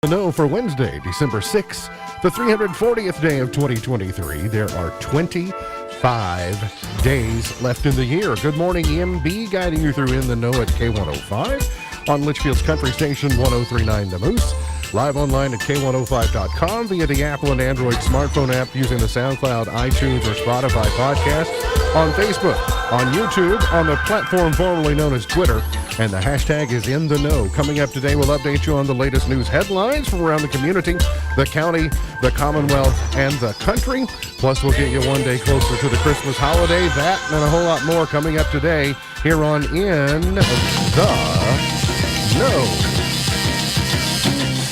No, for Wednesday, December 6th, the 340th day of 2023. There are 25 days left in the year. Good morning, EMB, guiding you through In the Know at K105 on Litchfield's Country Station 1039 The Moose. Live online at K105.com via the Apple and Android smartphone app using the SoundCloud, iTunes, or Spotify podcast. On Facebook, on YouTube, on the platform formerly known as Twitter, and the hashtag is In the Know. Coming up today, we'll update you on the latest news headlines from around the community, the county, the Commonwealth, and the country. Plus, we'll get you one day closer to the Christmas holiday. That and a whole lot more coming up today here on In the Know.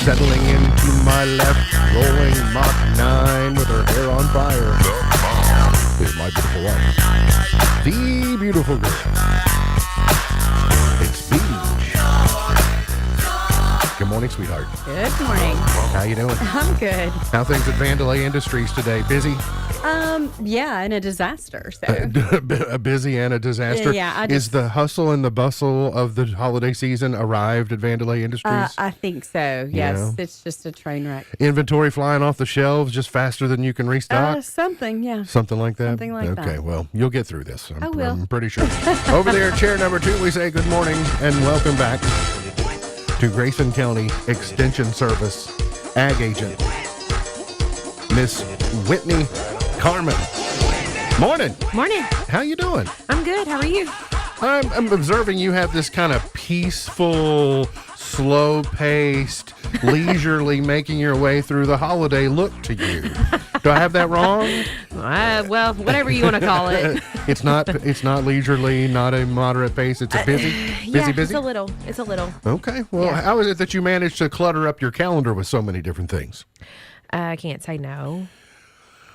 Settling into my left, rolling Mach 9 with her hair on fire. Is my beautiful wife, the beautiful girl. It's Beach. Good morning, sweetheart. Good morning. How you doing? I'm good. How things at Vandelay Industries today? Busy? Yeah, and a disaster. So A busy and a disaster. Yeah, Is the hustle and the bustle of the holiday season arrived at Vandelay Industries? I think so. Yes, Yeah. it's just a train wreck. Inventory flying off the shelves just faster than you can restock? Something, yeah. Something like that? Something like that. Okay, well, you'll get through this. I will. I'm pretty sure. Over there, chair number 2, we say good morning and welcome back to Grayson County Extension Service Ag Agent, Miss Whitney Carmen. Morning. Morning. How you doing? I'm good. How are you? I'm observing you have this kind of peaceful, slow-paced, leisurely making your way through the holiday look to you. Do I have that wrong? Well, whatever you want to call it. It's not leisurely, not a moderate pace. It's a busy. Yeah, Busy? It's a little. Okay. Well, Yeah. how is it that you managed to clutter up your calendar with so many different things? I can't say no.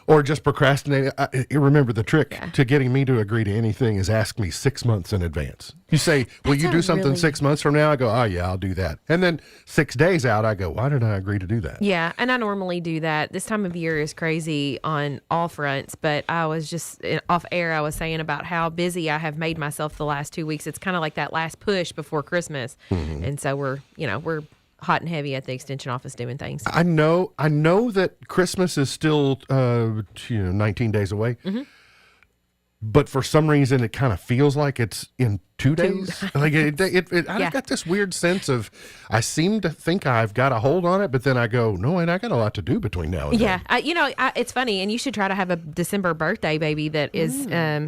Or just procrastinate? You remember the trick to getting me to agree to anything is ask me 6 months in advance. You say, will you do something 6 months from now? I go, oh, yeah, I'll do that. And then 6 days out, I go, why did I agree to do that? Yeah, and I normally do that. This time of year is crazy on all fronts, but I was just off air. I was saying about how busy I have made myself the last 2 weeks. It's kind of like that last push before Christmas. And so we're hot and heavy at the extension office doing things. I know that Christmas is still 19 days away. But for some reason, it kind of feels like it's in 2 days. Like I've got this weird sense of I seem to think I've got a hold on it, but then I go, no, and I got a lot to do between now and then. Yeah, it's funny, and you should try to have a December birthday baby that is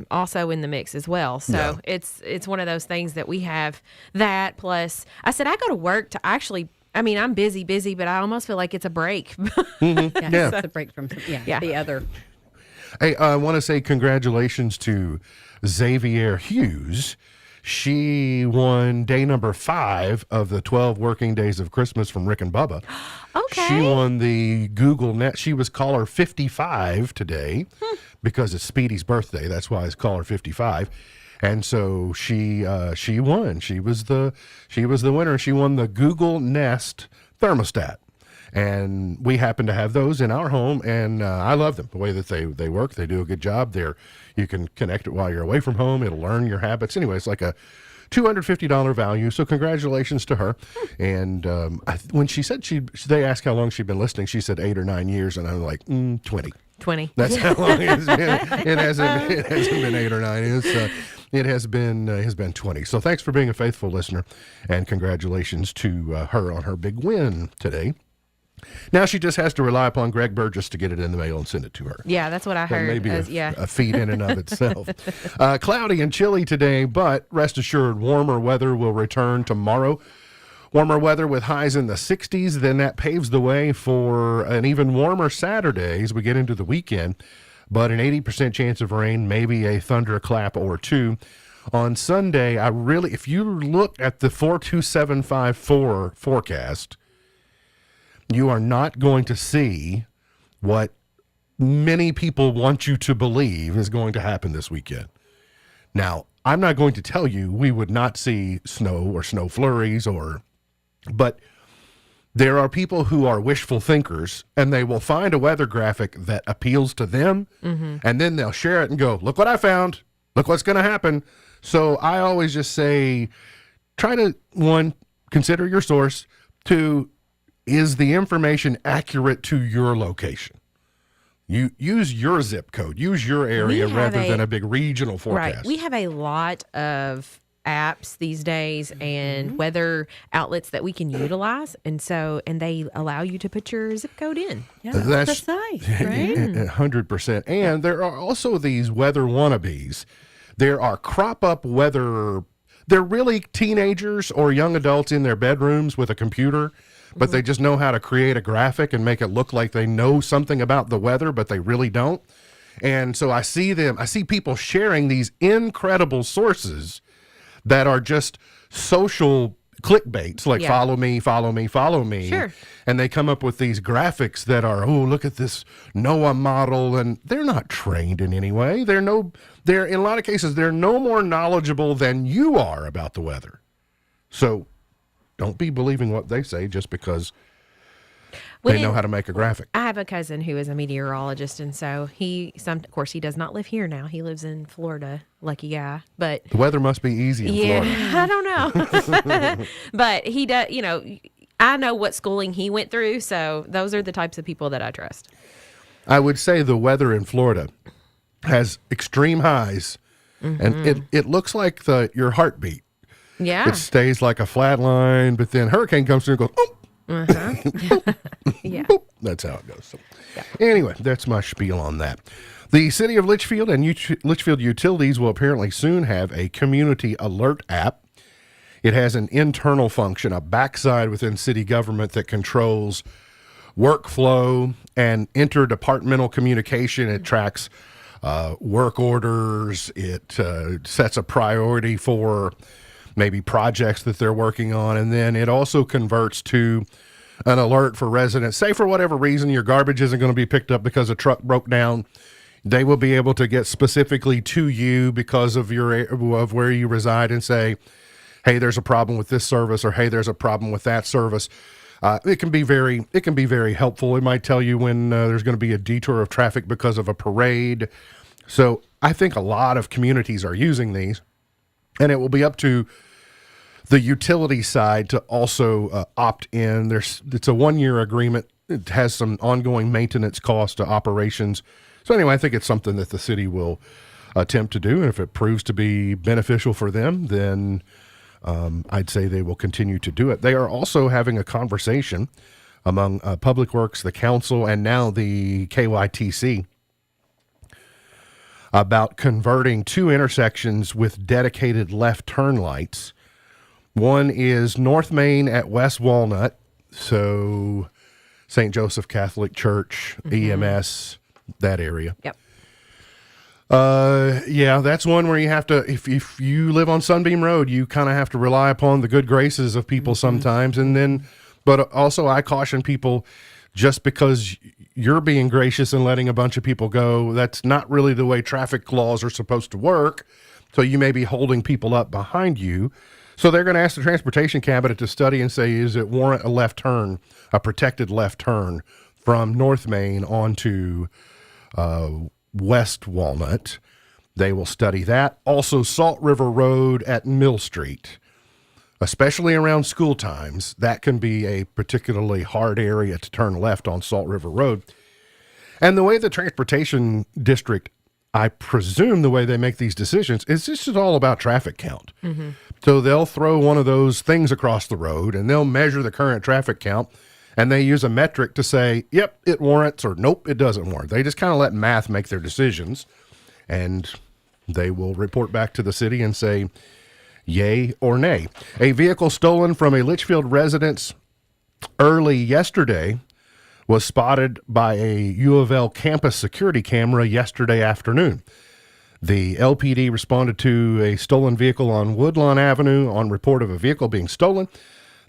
also in the mix as well. So it's one of those things that we have that. Plus, I said I go to work to actually. I mean, I'm busy, but I almost feel like it's a break. Yeah. It's a break from the other. Hey, I want to say congratulations to Xavier Hughes. She won day number 5 of the 12 working days of Christmas from Rick and Bubba. Okay. She won the Google Net. She was caller 55 today because it's Speedy's birthday. That's why it's caller 55. And so she won. She was the winner. She won the Google Nest thermostat. And we happen to have those in our home, and I love them. The way that they work, they do a good job. You can connect it while you're away from home. It'll learn your habits. Anyway, it's like a $250 value. So congratulations to her. And when she said they asked how long she'd been listening, she said 8 or 9 years, and I'm like 20. 20. That's how long it's been. It hasn't been 8 or 9. It has been 20. So thanks for being a faithful listener, and congratulations to her on her big win today. Now she just has to rely upon Greg Burgess to get it in the mail and send it to her. Yeah, that's what I That heard. may be a feat in and of itself. Cloudy and chilly today, but rest assured, warmer weather will return tomorrow. Warmer weather with highs in the 60s, then that paves the way for an even warmer Saturday as we get into the weekend, but an 80% chance of rain, maybe a thunderclap or two. On Sunday, if you look at the 42754 forecast, you are not going to see what many people want you to believe is going to happen this weekend. Now, I'm not going to tell you we would not see snow or snow flurries but there are people who are wishful thinkers, and they will find a weather graphic that appeals to them, and then they'll share it and go, look what I found. Look what's going to happen. So I always just say, try to, 1, consider your source. 2, is the information accurate to your location? You use your zip code, use your area rather than a big regional forecast. Right. We have a lot of apps these days and weather outlets that we can utilize, and they allow you to put your zip code in. Yeah, that's nice, right? 100%. And there are also these weather wannabes. There are crop up weather. They're really teenagers or young adults in their bedrooms with a computer, but they just know how to create a graphic and make it look like they know something about the weather, but they really don't. And so I see people sharing these incredible sources that are just social clickbaits, like follow me, follow me, follow me. Sure. And they come up with these graphics that are, oh, look at this NOAA model, and they're not trained in any way. They're in a lot of cases, they're no more knowledgeable than you are about the weather. So don't be believing what they say just because they know how to make a graphic. I have a cousin who is a meteorologist, and so of course, he does not live here now. He lives in Florida, lucky guy. But the weather must be easy in Florida. I don't know. But he does, I know what schooling he went through, so those are the types of people that I trust. I would say the weather in Florida has extreme highs, and it looks like your heartbeat. Yeah. It stays like a flat line, but then hurricane comes through and goes, oh. Yeah. Boop. That's how it goes. So, anyway, that's my spiel on that. The City of Litchfield and Litchfield Utilities will apparently soon have a community alert app. It has an internal function, a backside within city government that controls workflow and interdepartmental communication. It tracks work orders. It sets a priority for maybe projects that they're working on. And then it also converts to an alert for residents. Say for whatever reason, your garbage isn't going to be picked up because a truck broke down. They will be able to get specifically to you because of where you reside and say, hey, there's a problem with this service, or hey, there's a problem with that service. It can be very helpful. It might tell you when there's going to be a detour of traffic because of a parade. So I think a lot of communities are using these, and it will be up to the utility side to also opt in. It's a 1-year agreement. It has some ongoing maintenance cost to operations. So anyway, I think it's something that the city will attempt to do. And if it proves to be beneficial for them, then I'd say they will continue to do it. They are also having a conversation among Public Works, the council, and now the KYTC about converting 2 intersections with dedicated left turn lights. One is North Main at West Walnut, so St. Joseph Catholic Church, EMS, that area. Yep. Yeah, that's one where you have to, if you live on Sunbeam Road, you kind of have to rely upon the good graces of people sometimes. And then, but also I caution people, just because you're being gracious and letting a bunch of people go, that's not really the way traffic laws are supposed to work. So you may be holding people up behind you. So they're going to ask the Transportation Cabinet to study and say, is it warrant a left turn, a protected left turn from North Main onto West Walnut? They will study that. Also, Salt River Road at Mill Street, especially around school times, that can be a particularly hard area to turn left on Salt River Road. And the way the Transportation District, I presume the way they make these decisions, is this is all about traffic count. Mm-hmm. So they'll throw one of those things across the road and they'll measure the current traffic count, and they use a metric to say, yep, it warrants, or nope, it doesn't warrant. They just kind of let math make their decisions, and they will report back to the city and say yay or nay. A vehicle stolen from a Litchfield residence early yesterday was spotted by a U of L campus security camera yesterday afternoon. The LPD responded to a stolen vehicle on Woodlawn Avenue on report of a vehicle being stolen.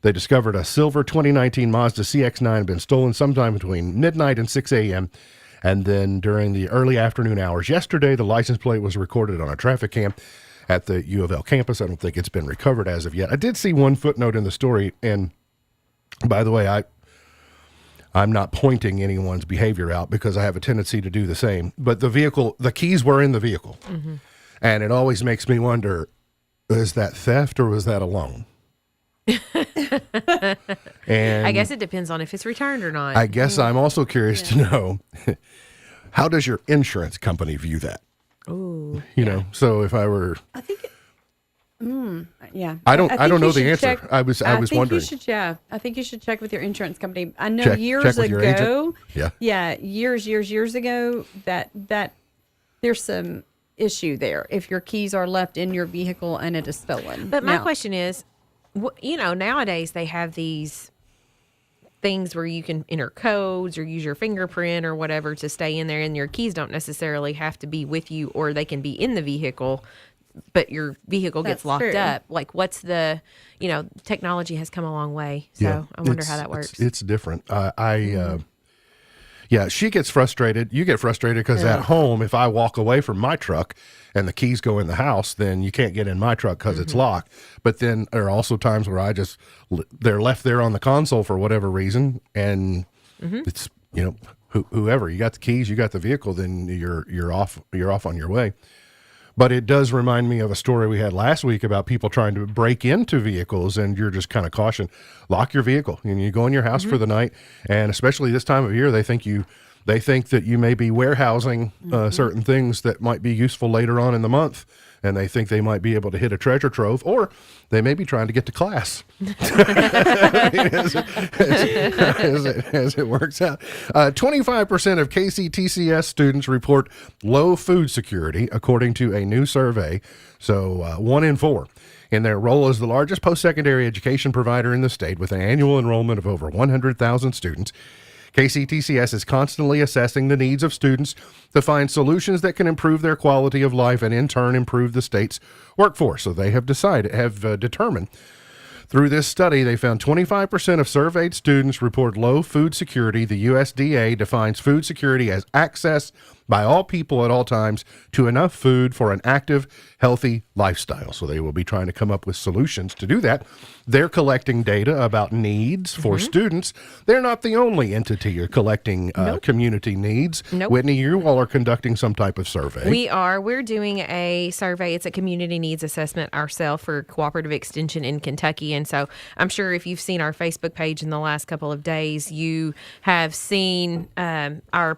They discovered a silver 2019 Mazda CX-9 had been stolen sometime between midnight and 6 a.m. And then during the early afternoon hours yesterday, the license plate was recorded on a traffic cam at the U of L campus. I don't think it's been recovered as of yet. I did see one footnote in the story, and by the way, I'm not pointing anyone's behavior out because I have a tendency to do the same. But the keys were in the vehicle. Mm-hmm. And it always makes me wonder, is that theft or was that a loan? And I guess it depends on if it's returned or not. I guess I'm also curious to know, how does your insurance company view that? Ooh. You know, so if I were, I think, yeah. I don't think know you the should answer. check- I was wondering. I think you should check with your insurance company. I know Check years with your agent? ago, Yeah. years ago that there's some issue there if your keys are left in your vehicle and it is stolen. But my Now, question is, nowadays they have these things where you can enter codes or use your fingerprint or whatever to stay in there, and your keys don't necessarily have to be with you, or they can be in the vehicle, but your vehicle gets That's locked true. up. Like, what's the, technology has come a long way. So I wonder how that works. It's different. Yeah, she gets frustrated. You get frustrated because at home, if I walk away from my truck and the keys go in the house, then you can't get in my truck because it's locked. But then there are also times where they're left there on the console for whatever reason, and it's whoever, you got the keys, you got the vehicle, then you're off on your way. But it does remind me of a story we had last week about people trying to break into vehicles, and you're just kind of caution, lock your vehicle, and you go in your house for the night. And especially this time of year, they think that you may be warehousing certain things that might be useful later on in the month, and they think they might be able to hit a treasure trove, or they may be trying to get to class. as it works out. 25% of KCTCS students report low food security, according to a new survey. So 1 in 4. In their role as the largest post-secondary education provider in the state, with an annual enrollment of over 100,000 students, KCTCS is constantly assessing the needs of students to find solutions that can improve their quality of life and in turn improve the state's workforce. So they have determined through this study, they found 25% of surveyed students report low food security. The USDA defines food security as access by all people at all times to enough food for an active, healthy lifestyle. So they will be trying to come up with solutions to do that. They're collecting data about needs for students. They're not the only entity collecting community needs. Nope. Whitney, you all are conducting some type of survey. We're doing a survey. It's a community needs assessment ourselves for Cooperative Extension in Kentucky. And so I'm sure if you've seen our Facebook page in the last couple of days, you have seen our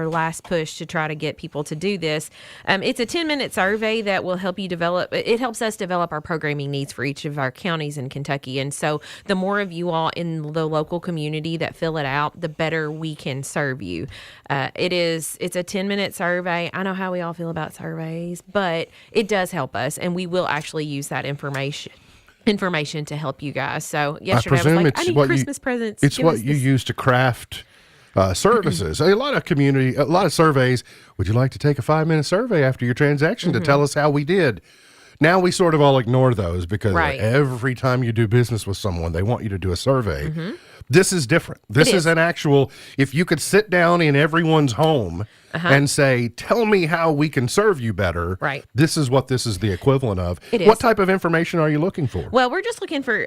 last push to try to get people to do this. It's a 10-minute survey that will help you develop. It helps us develop our programming needs for each of our counties in Kentucky. And so the more of you all in the local community that fill it out, the better we can serve you. It's a 10-minute survey. I know how we all feel about surveys, but it does help us, and we will actually use that information to help you guys. So yesterday I was like, I need Christmas presents. It's what you use to craft services. A lot of surveys. Would you like to take a 5-minute survey after your transaction to tell us how we did? Now we sort of all ignore those because every time you do business with someone, they want you to do a survey. This is different. This is an actual, if you could sit down in everyone's home and say, tell me how we can serve you better. Right. This is what this is the equivalent of. It is. What type of information are you looking for? Well, we're just looking for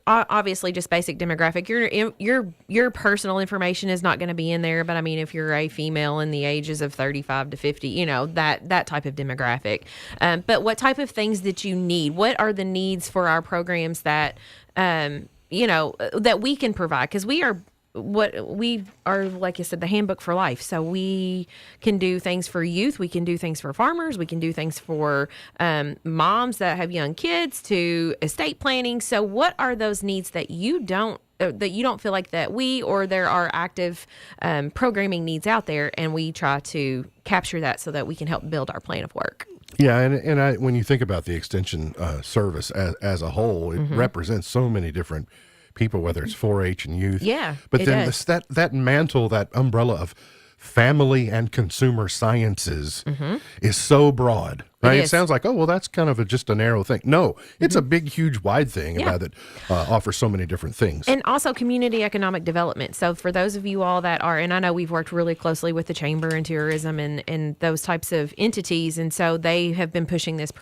obviously just basic demographic. Your personal information is not going to be in there, but I mean, if you're a female in the ages of 35 to 50, that type of demographic. But what type of things that you need? What are the needs for our programs that that we can provide? Because we are, like you said, the handbook for life. So we can do things for youth. We can do things for farmers. We can do things for moms that have young kids, to estate planning. So what are those needs that you don't feel like that we, or there are active programming needs out there, and we try to capture that so that we can help build our plan of work. Yeah, and when you think about the extension service as a whole, it represents so many different people, whether it's 4-H and youth. Yeah, but it then does. that mantle, that umbrella of family and consumer sciences is so broad, right? It is. sounds like, oh, well, that's kind of just a narrow thing. No, it's a big, huge, wide thing about that offers so many different things. And also community economic development. So for those of you all that are, and I know we've worked really closely with the Chamber and Tourism and those types of entities, and so they have been pushing this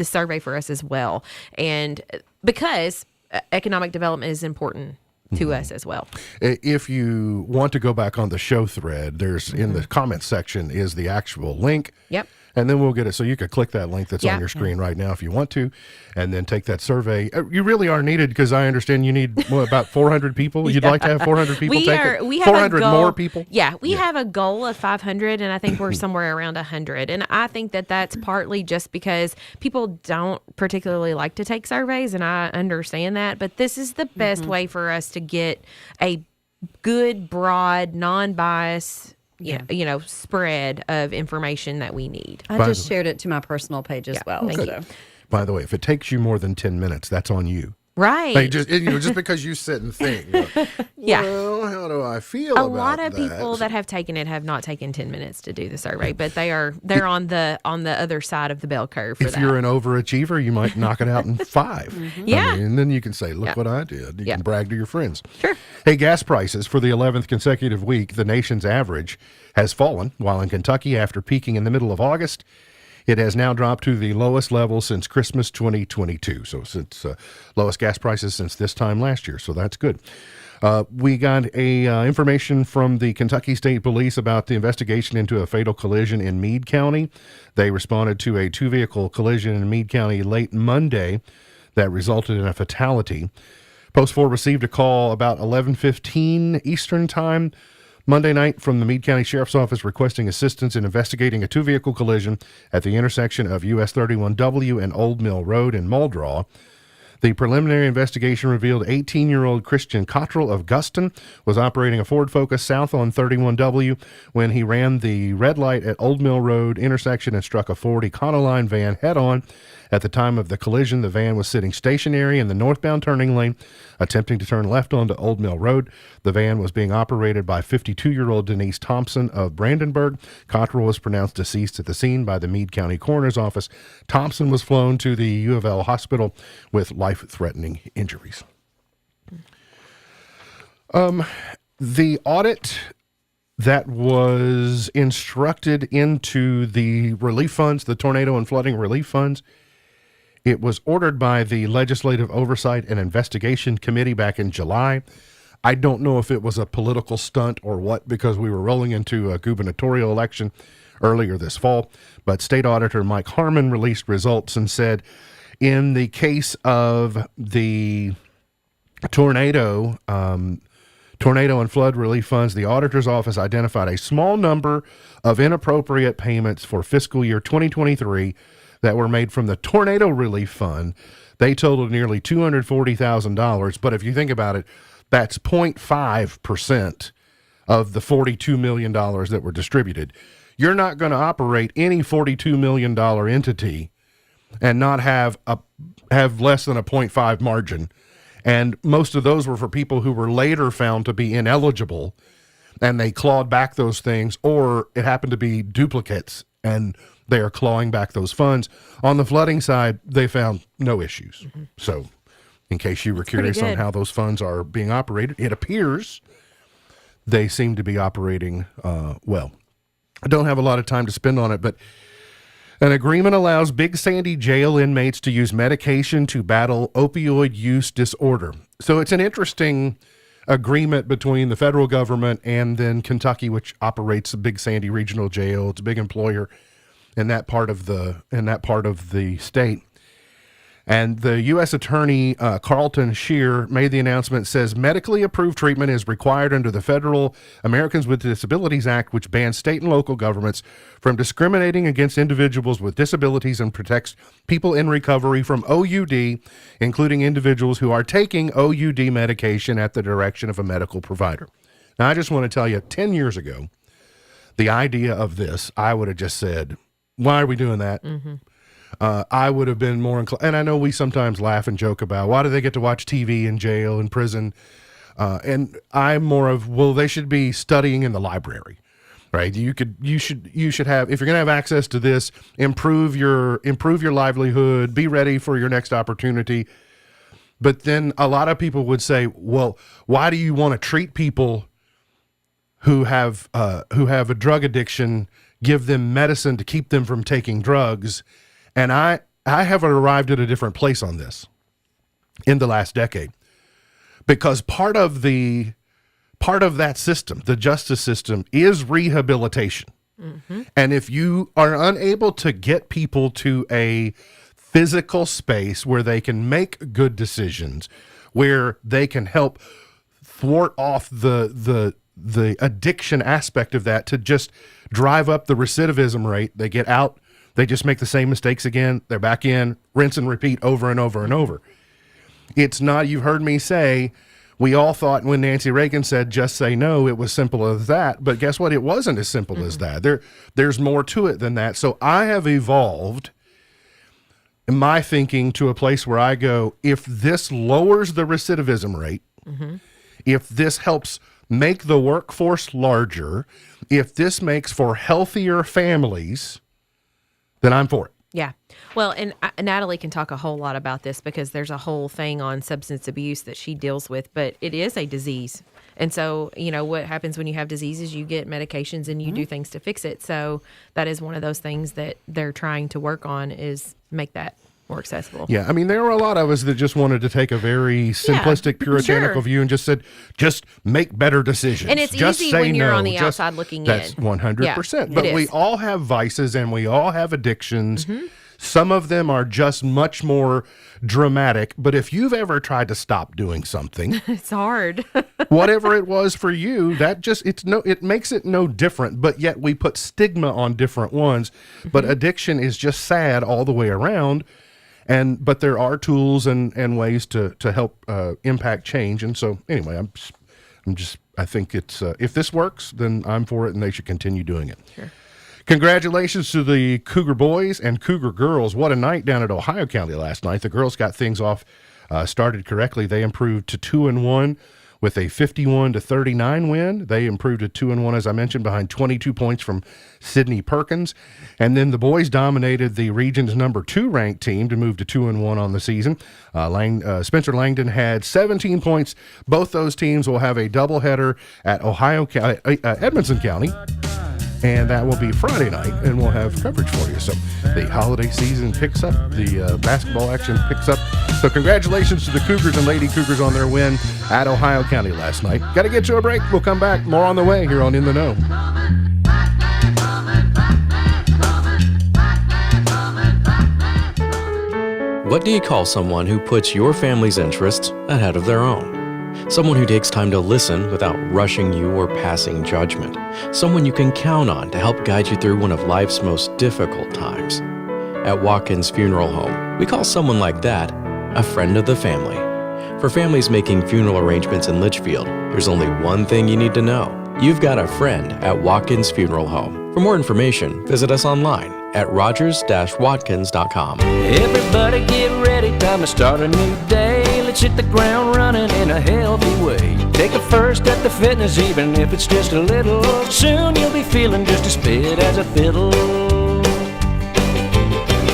survey for us as well. And because economic development is important to us as well. If you want to go back on the show thread, there's in the comments section is the actual link. Yep. And then we'll get it. So you could click that link that's Yeah. on your screen right now if you want to, and then take that survey. You really are needed because I understand you need about 400 people. You'd like to have 400 people take it? We have 400 a goal, more people? Yeah, we have a goal of 500, and I think we're somewhere around 100. And I think that that's partly just because people don't particularly like to take surveys, and I understand that. But this is the best way for us to get a good, broad, non-biased, spread of information that we need. I just shared it to my personal page as well. thank you. So. By the way, if it takes you more than 10 minutes, that's on you. Right. Like just because you sit and think, Yeah. well, how do I feel A about lot of that? people that have taken it have not taken 10 minutes to do the survey, but they're on the other side of the bell curve for If that. you're an overachiever, you might knock it out in 5. Yeah. And then you can say, look Yeah. what I did. You Yeah. can brag to your friends. Sure. Hey, gas prices for the 11th consecutive week, the nation's average has fallen, while in Kentucky, after peaking in the middle of August, it has now dropped to the lowest level since Christmas 2022. So since lowest gas prices since this time last year. So that's good. We got information from the Kentucky State Police about the investigation into a fatal collision in Meade County. They responded to a 2-vehicle collision in Meade County late Monday that resulted in a fatality. Post 4 received a call about 11:15 Eastern Time Monday night from the Meade County Sheriff's Office requesting assistance in investigating a 2-vehicle collision at the intersection of US 31W and Old Mill Road in Muldraugh. The preliminary investigation revealed 18-year-old Christian Cottrell of Guston was operating a Ford Focus south on 31W when he ran the red light at Old Mill Road intersection and struck a Ford Econoline van head-on. At the time of the collision, the van was sitting stationary in the northbound turning lane, attempting to turn left onto Old Mill Road. The van was being operated by 52-year-old Denise Thompson of Brandenburg. Cottrell was pronounced deceased at the scene by the Meade County Coroner's Office. Thompson was flown to the U of L hospital with life-threatening injuries. The audit that was instructed into the relief funds, the tornado and flooding relief funds, it was ordered by the Legislative Oversight and Investigation Committee back in July. I don't know if it was a political stunt or what, because we were rolling into a gubernatorial election earlier this fall. But State Auditor Mike Harmon released results and said, in the case of the tornado and flood relief funds, the auditor's office identified a small number of inappropriate payments for fiscal year 2023 that were made from the tornado relief fund. They totaled nearly $240,000. But if you think about it, that's 0.5% of the $42 million that were distributed. You're not going to operate any $42 million entity and not have less than a 0.5 margin. And most of those were for people who were later found to be ineligible, and they clawed back those things, or it happened to be duplicates, and they are clawing back those funds. On the flooding side, they found no issues. Mm-hmm. So in case you were curious on how those funds are being operated, it appears they seem to be operating well. I don't have a lot of time to spend on it, but an agreement allows Big Sandy jail inmates to use medication to battle opioid use disorder. So it's an interesting agreement between the federal government and then Kentucky, which operates the Big Sandy Regional Jail. It's a big employer in that part of the state. And the U.S. Attorney Carlton Shear made the announcement, says medically approved treatment is required under the Federal Americans with Disabilities Act, which bans state and local governments from discriminating against individuals with disabilities and protects people in recovery from OUD, including individuals who are taking OUD medication at the direction of a medical provider. Now, I just want to tell you, 10 years ago, the idea of this, I would have just said, why are we doing that? Mm-hmm. I would have been more inclined, and I know we sometimes laugh and joke about why do they get to watch TV in jail and prison, and I'm more of, well, they should be studying in the library, right? You should have, if you're going to have access to this, improve your livelihood, be ready for your next opportunity. But then a lot of people would say, well, why do you want to treat people who have a drug addiction, give them medicine to keep them from taking drugs? And I have arrived at a different place on this in the last decade. because part of that system, the justice system, is rehabilitation. And if you are unable to get people to a physical space where they can make good decisions, where they can help thwart off the addiction aspect of that to just drive up the recidivism rate, they get out, they just make the same mistakes again, they're back in, rinse and repeat over and over and over. It's not, you've heard me say, we all thought when Nancy Reagan said, just say no, it was simple as that. But guess what? It wasn't as simple as that. There's more to it than that. So I have evolved in my thinking to a place where I go, if this lowers the recidivism rate, if this helps make the workforce larger, if this makes for healthier families, then I'm for it. Yeah. Well, and Natalie can talk a whole lot about this because there's a whole thing on substance abuse that she deals with, but it is a disease. And so, what happens when you have diseases, you get medications and you do things to fix it. So that is one of those things that they're trying to work on, is make that more accessible. Yeah, I mean, there were a lot of us that just wanted to take a very simplistic, puritanical view and just said, just make better decisions. And it's just easy say when you're no. on the outside looking that's in. 100%. Yeah, but it we is. all have vices and we all have addictions. Some of them are just much more dramatic. But if you've ever tried to stop doing something, It's hard. whatever it was for you, it makes it no different. But yet we put stigma on different ones. But addiction is just sad all the way around. But there are tools and ways to help impact change. And so anyway, I think it's if this works, then I'm for it, and they should continue doing it. Sure. Congratulations to the Cougar boys and Cougar girls. What a night down at Ohio County last night. The girls got things off started correctly. They improved to 2-1 with a 51-39 win. They improved to 2-1, as I mentioned, behind 22 points from Sydney Perkins. And then the boys dominated the region's number 2 ranked team to move to 2-1 on the season. Spencer Langdon had 17 points. Both those teams will have a doubleheader at Edmonson County. And that will be Friday night, and we'll have coverage for you. So the holiday season picks up, the basketball action picks up. So congratulations to the Cougars and Lady Cougars on their win at Ohio County last night. Got to get to a break. We'll come back. More on the way here on In the Know. What do you call someone who puts your family's interests ahead of their own? Someone who takes time to listen without rushing you or passing judgment. Someone you can count on to help guide you through one of life's most difficult times. At Watkins Funeral Home, we call someone like that a friend of the family. For families making funeral arrangements in Litchfield, there's only one thing you need to know. You've got a friend at Watkins Funeral Home. For more information, visit us online at rogers-watkins.com. Everybody get ready, time to start a new day. Let's hit the ground running in a healthy way. Take a first at the fitness, even if it's just a little. Soon you'll be feeling just as fit as a fiddle.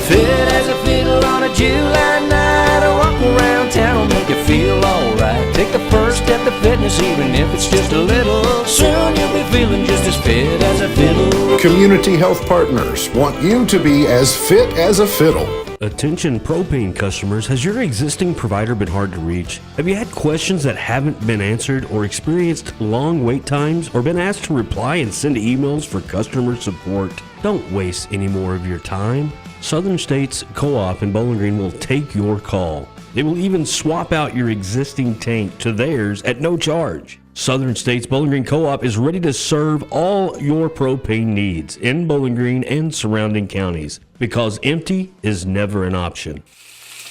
Fit as a fiddle on a July night. A walk around town will make you feel alright. Take the first at the fitness, even if it's just a little. Soon you'll be feeling just as fit as a fiddle. Community Health Partners want you to be as fit as a fiddle. Attention propane customers, has your existing provider been hard to reach? Have you had questions that haven't been answered or experienced long wait times or been asked to reply and send emails for customer support? Don't waste any more of your time. Southern States Co-op in Bowling Green will take your call. They will even swap out your existing tank to theirs at no charge. Southern States Bowling Green Co-op is ready to serve all your propane needs in Bowling Green and surrounding counties, because empty is never an option.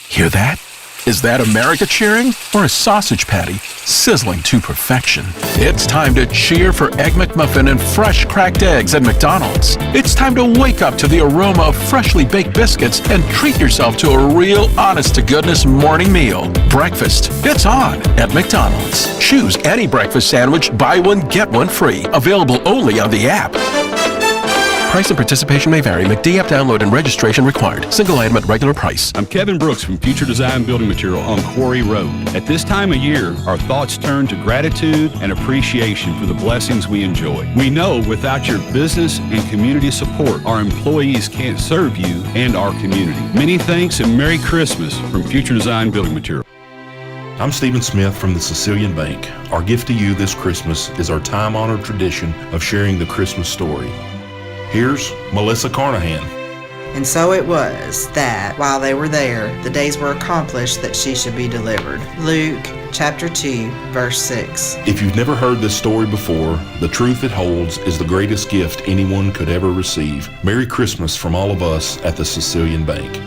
Hear that? Is that America cheering or a sausage patty sizzling to perfection? It's time to cheer for Egg McMuffin and fresh cracked eggs at McDonald's. It's time to wake up to the aroma of freshly baked biscuits and treat yourself to a real honest-to-goodness morning meal. Breakfast, it's on at McDonald's. Choose any breakfast sandwich, buy one, get one free. Available only on the app. Price and participation may vary. McD app download and registration required. Single item at regular price. I'm Kevin Brooks from Future Design Building Material on Quarry Road. At this time of year, our thoughts turn to gratitude and appreciation for the blessings we enjoy. We know without your business and community support, our employees can't serve you and our community. Many thanks and Merry Christmas from Future Design Building Material. I'm Stephen Smith from the Sicilian Bank. Our gift to you this Christmas is our time-honored tradition of sharing the Christmas story. Here's Melissa Carnahan. And so it was that, while they were there, the days were accomplished that she should be delivered. Luke chapter 2, verse 6. If you've never heard this story before, the truth it holds is the greatest gift anyone could ever receive. Merry Christmas from all of us at the Sicilian Bank.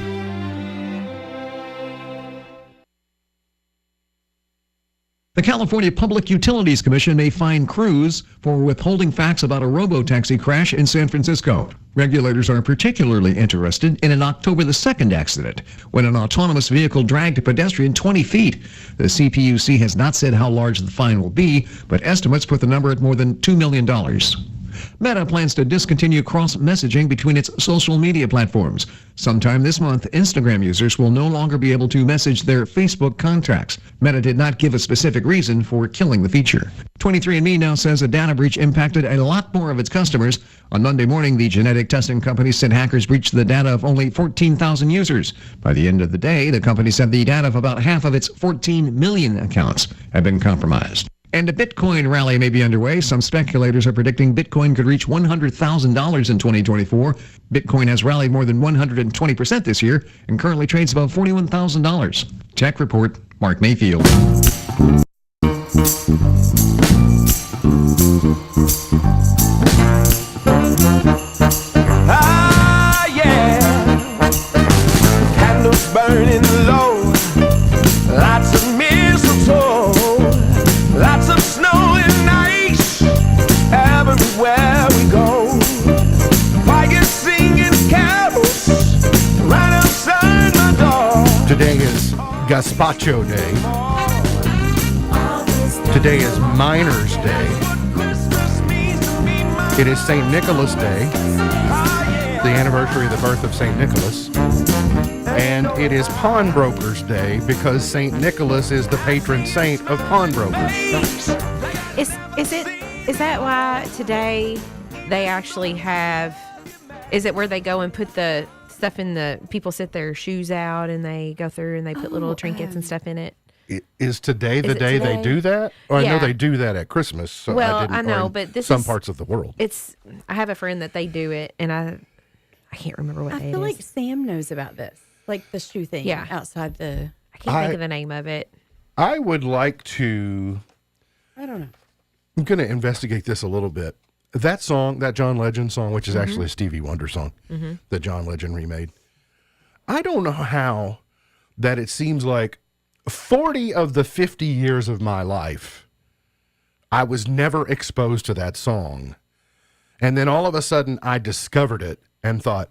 The California Public Utilities Commission may fine Cruise for withholding facts about a robo-taxi crash in San Francisco. Regulators are particularly interested in an October the 2nd accident when an autonomous vehicle dragged a pedestrian 20 feet. The CPUC has not said how large the fine will be, but estimates put the number at more than $2 million. Meta plans to discontinue cross-messaging between its social media platforms. Sometime this month, Instagram users will no longer be able to message their Facebook contacts. Meta did not give a specific reason for killing the feature. 23andMe now says a data breach impacted a lot more of its customers. On Monday morning, the genetic testing company said hackers breached the data of only 14,000 users. By the end of the day, the company said the data of about half of its 14 million accounts had been compromised. And a Bitcoin rally may be underway. Some speculators are predicting Bitcoin could reach $100,000 in 2024. Bitcoin has rallied more than 120% this year and currently trades above $41,000. Tech Report, Mark Mayfield. Ah, yeah. Candles burning low. Lots of mistletoe. Lots of snow and ice everywhere we go. Fire singing carols right outside my door. Today is Gazpacho Day. Today is Miners Day. It is St. Nicholas Day, the anniversary of the birth of St. Nicholas. And it is Pawnbrokers Day because St. Nicholas is the patron saint of pawnbrokers. Is that why today they actually have? Is it where they go and put the stuff in the people sit their shoes out and they go through and they put little trinkets and stuff in it? Is today the day they do that? Or Yeah. I know they do that at Christmas. So Well, I I know, or in but this some is- parts of the world. I have a friend that they do it, and I can't remember what I day feel it like is. Sam knows about this, like the shoe thing. Yeah. outside the. I can't think of the name of it. I would like to. I don't know. I'm going to investigate this a little bit. That song, that John Legend song, which is actually a Stevie Wonder song that John Legend remade. I don't know how that it seems like 40 of the 50 years of my life, I was never exposed to that song. And then all of a sudden I discovered it and thought,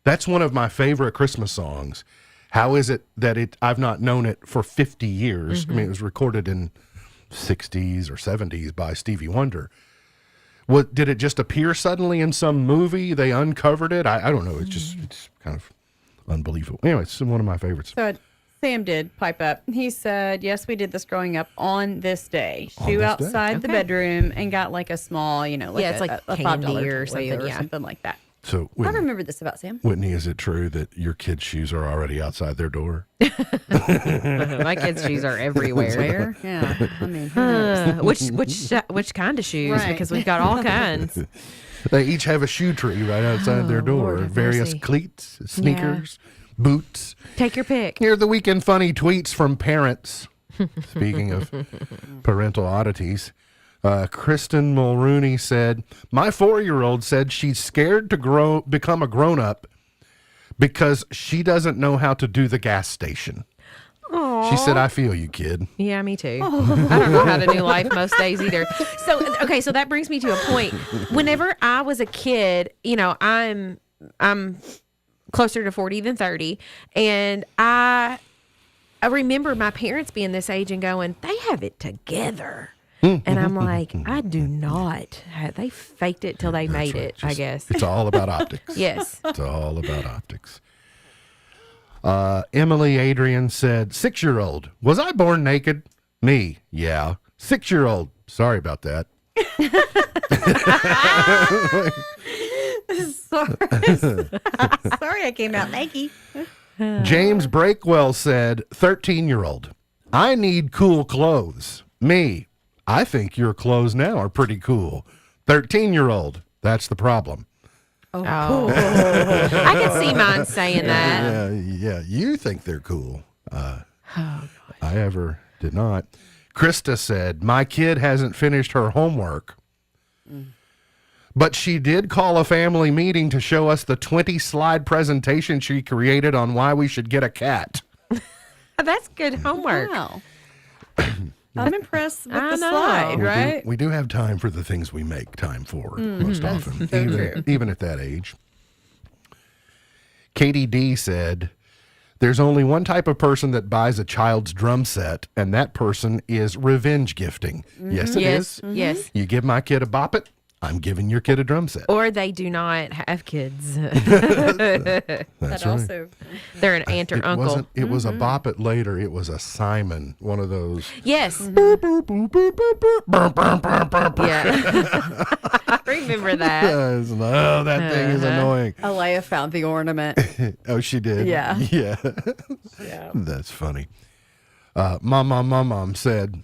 that's one of my favorite Christmas songs. How is it that I've not known it for 50 years? I mean, it was recorded in 60s or 70s by Stevie Wonder. What, did it just appear suddenly in some movie? They uncovered it? I don't know. It's kind of unbelievable. Anyway, it's one of my favorites. So Sam did pipe up. He said, yes, we did this growing up on this day. Shoe this outside day? the bedroom and got like a small, like it's like a candy $5 or toy something, or yeah. something like that. So, I remember this about Sam. Whitney, is it true that your kids' shoes are already outside their door? My kids' shoes are everywhere. Yeah, I mean, who knows? Which kind of shoes? Right. Because we've got all kinds. They each have a shoe tree right outside their door. Lord have Various mercy. cleats, sneakers, boots. Take your pick. Here are the weekend funny tweets from parents. Speaking of parental oddities, Kristen Mulrooney said, "My 4-year-old said she's scared to become a grown-up because she doesn't know how to do the gas station." She said, "I feel you, kid." Yeah, me too. I don't know how to do life most days either. So, okay, so that brings me to a point. Whenever I was a kid, I'm closer to 40 than 30, and I remember my parents being this age and going, "They have it together." And I'm like, I do not. They faked it till they made it, I guess. It's all about optics. Yes. It's all about optics. Emily Adrian said, 6-year-old, was I born naked? Me, yeah. 6-year-old, sorry about that. Sorry I came out naked. James Breakwell said, 13-year-old, I need cool clothes. Me, I think your clothes now are pretty cool. 13-year-old, that's the problem. Oh. I can see mine saying that. Yeah, you think they're cool. I ever did not. Krista said, my kid hasn't finished her homework, but she did call a family meeting to show us the 20-slide presentation she created on why we should get a cat. That's good homework. Wow. I'm impressed with the slide, right? We do have time for the things we make time for most often, even at that age. Katie D said, there's only one type of person that buys a child's drum set, and that person is revenge gifting. Yes, it is. Yes. You give my kid a bop it, I'm giving your kid a drum set. Or they do not have kids. That's right. Also, They're an aunt or uncle. It was a bop it later. It was a Simon, one of those. Yes. Boop, boop, boop, boop, boop, boop, burp, burp, burp, burp, burp. Yeah. I remember that. Yes, oh, that thing is annoying. Alea found the ornament. Oh, she did? Yeah. Yeah. Yeah. That's funny. Mom said,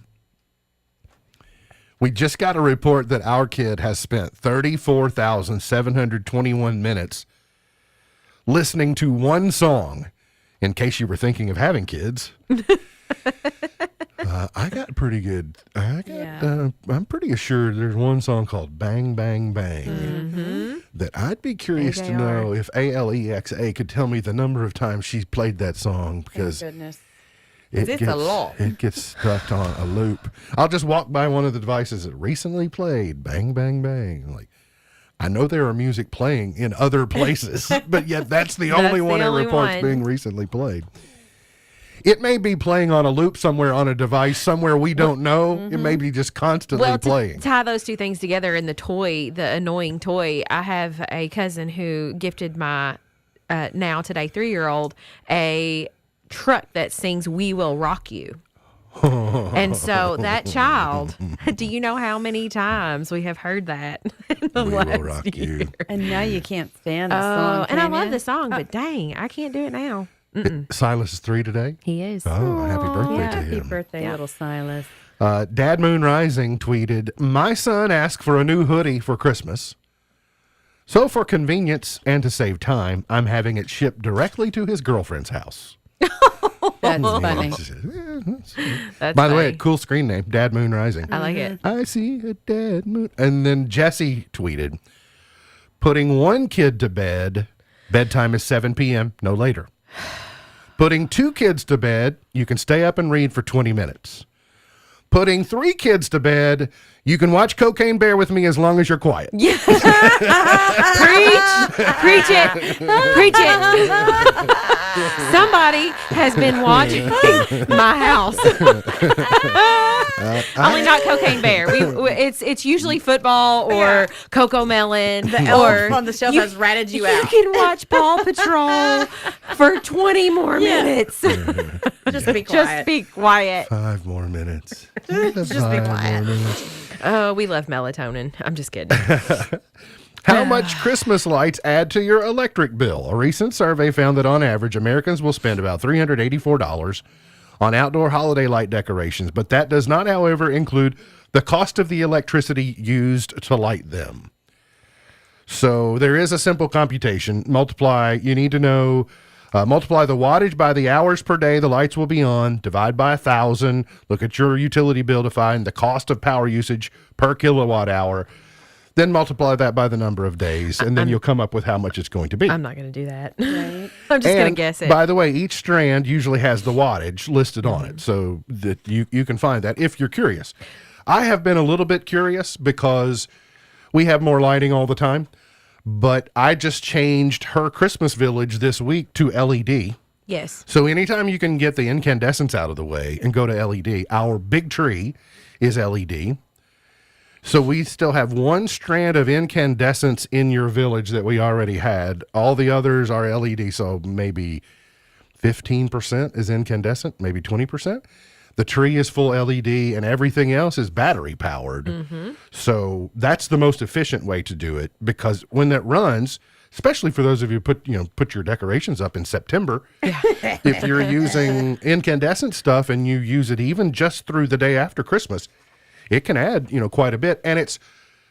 we just got a report that our kid has spent 34,721 minutes listening to one song. In case you were thinking of having kids, I got pretty good. I'm pretty assured there's one song called Bang, Bang, Bang that I'd be curious to know if Alexa could tell me the number of times she's played that song, because Goodness. it's a lot. It gets stuck on a loop. I'll just walk by one of the devices that recently played Bang, Bang, Bang. Like, I know there are music playing in other places, but yet that's the only one it reports being recently played. It may be playing on a loop somewhere on a device somewhere we don't know. It may be just constantly playing. Tie those two things together in the annoying toy. I have a cousin who gifted my now today 3-year-old a truck that sings "We Will Rock You." And so that child, do you know how many times we have heard that in the We last will rock year? you. And now you can't stand the song. And I can love ya? the song, but dang, I can't do it now. Silas is 3 today. He is. Oh, happy birthday to Happy him. birthday, little Silas. Dad Moon Rising tweeted, my son asked for a new hoodie for Christmas. So for convenience and to save time, I'm having it shipped directly to his girlfriend's house. That's funny. That's By the way, funny. cool screen name, Dad Moon Rising. I like it. I see a dad moon. And then Jesse tweeted, putting one kid to bed, bedtime is 7 p.m., no later. Putting 2 kids to bed, you can stay up and read for 20 minutes. Putting 3 kids to bed, you can watch Cocaine Bear with me as long as you're quiet. Yeah. Preach it. Preach it. Somebody has been watching my house. Only not Cocaine Bear. It's usually football or Coco Melon. The or elf on the shelf has ratted you out. You can watch Paw Patrol for 20 more minutes. Just be quiet. Just be quiet. 5 more minutes. Just be quiet. Oh, we love melatonin. I'm just kidding. How much Christmas lights add to your electric bill? A recent survey found that on average, Americans will spend about $384 on outdoor holiday light decorations, but that does not, however, include the cost of the electricity used to light them. So there is a simple computation. You need to know, multiply the wattage by the hours per day the lights will be on, divide by 1,000, look at your utility bill to find the cost of power usage per kilowatt hour, then multiply that by the number of days, and then you'll come up with how much it's going to be. I'm not going to do that. Right. I'm just going to guess it. By the way, each strand usually has the wattage listed on it, so that you can find that if you're curious. I have been a little bit curious because we have more lighting all the time, but I just changed her Christmas village this week to LED. Yes. So anytime you can get the incandescents out of the way and go to LED, our big tree is LED. So we still have one strand of incandescents in your village that we already had. All the others are LED, so maybe 15% is incandescent, maybe 20%. The tree is full LED, and everything else is battery powered. So that's the most efficient way to do it, because when that runs, especially for those of you put your decorations up in September. If you're using incandescent stuff and you use it even just through the day after Christmas, it can add, quite a bit. And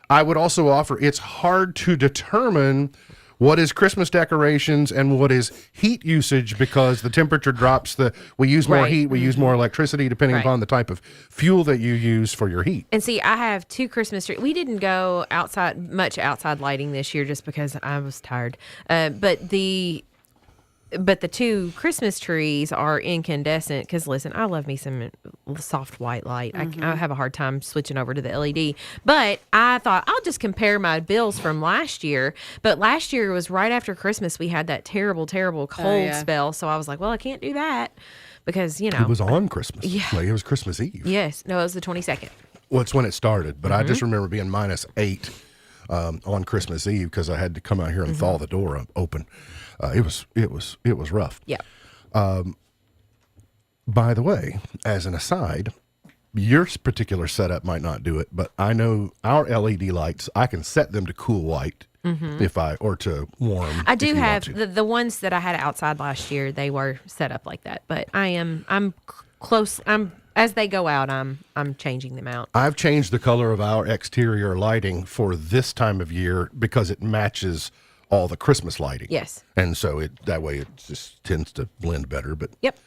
I would also offer, it's hard to determine what is Christmas decorations and what is heat usage because the temperature drops. We use more heat, we use more electricity depending upon the type of fuel that you use for your heat. And see, I have 2 Christmas trees. We didn't go much outside lighting this year just because I was tired. But the 2 Christmas trees are incandescent because, listen, I love me some soft white light. I have a hard time switching over to the LED. But I thought I'll just compare my bills from last year. But last year was right after Christmas. We had that terrible, terrible cold spell. So I was like, well, I can't do that because, It was on Christmas. Yeah. Like, it was Christmas Eve. Yes. No, it was the 22nd. Well, it's when it started. But I just remember being -8 on Christmas Eve because I had to come out here and thaw the door open. It was rough. Yeah. By the way, as an aside, your particular setup might not do it, but I know our LED lights, I can set them to cool white or to warm. I do have the ones that I had outside last year. They were set up like that, but I'm close. As they go out, I'm changing them out. I've changed the color of our exterior lighting for this time of year because it matches all the Christmas lighting. Yes. And so that way it just tends to blend better. But yep.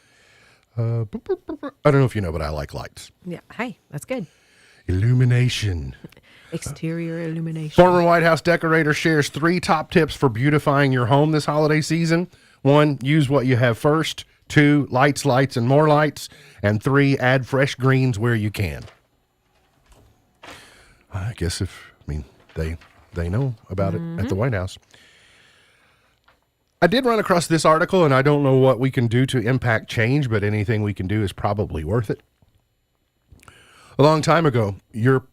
I don't know if you know, but I like lights. Yeah. Hey, that's good. Illumination. Exterior illumination. Former White House decorator shares 3 top tips for beautifying your home this holiday season. 1, use what you have first. 2, lights, and more lights. And 3, add fresh greens where you can. I guess they know about it at the White House. I did run across this article, and I don't know what we can do to impact change, but anything we can do is probably worth it. A long time ago, your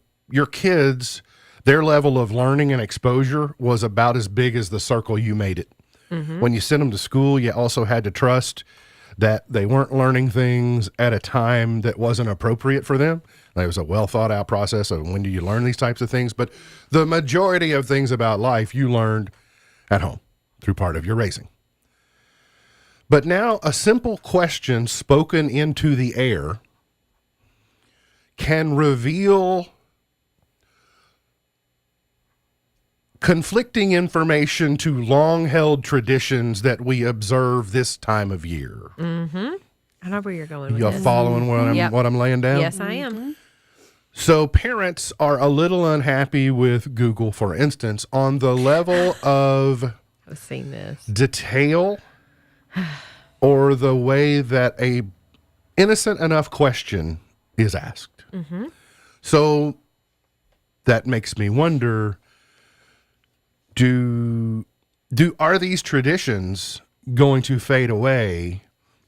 kids, their level of learning and exposure was about as big as the circle you made it. When you sent them to school, you also had to trust that they weren't learning things at a time that wasn't appropriate for them. It was a well thought out process of when do you learn these types of things. But the majority of things about life you learned at home through part of your raising. But now a simple question spoken into the air can reveal conflicting information to long-held traditions that we observe this time of year. I know where you're going with You're this. following what I'm laying down? Yes, I am. So parents are a little unhappy with Google, for instance, on the level of I've seen this. detail or the way that a innocent enough question is asked. So that makes me wonder, are these traditions going to fade away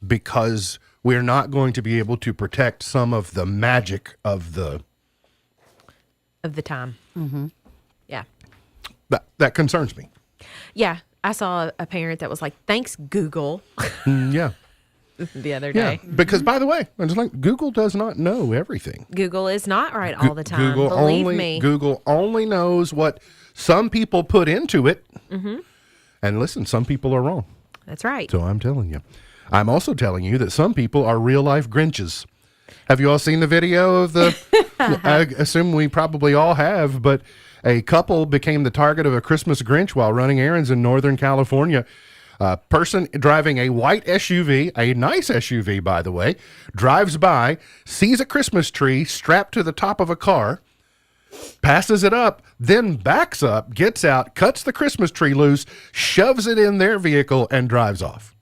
because we're not going to be able to protect some of the magic of the time? Yeah. That concerns me. Yeah. I saw a parent that was like, thanks, Google, Yeah. the other Yeah. day. Because, by the way, I just like Google does not know everything. Google is not right all the time. Google Believe me. Google only knows what some people put into it. And listen, some people are wrong. That's right. So I'm telling you. I'm also telling you that some people are real life Grinches. Have you all seen the video of the, I assume we probably all have, but a couple became the target of a Christmas Grinch while running errands in Northern California. A person driving a white SUV, a nice SUV, by the way, drives by, sees a Christmas tree strapped to the top of a car, passes it up, then backs up, gets out, cuts the Christmas tree loose, shoves it in their vehicle, and drives off.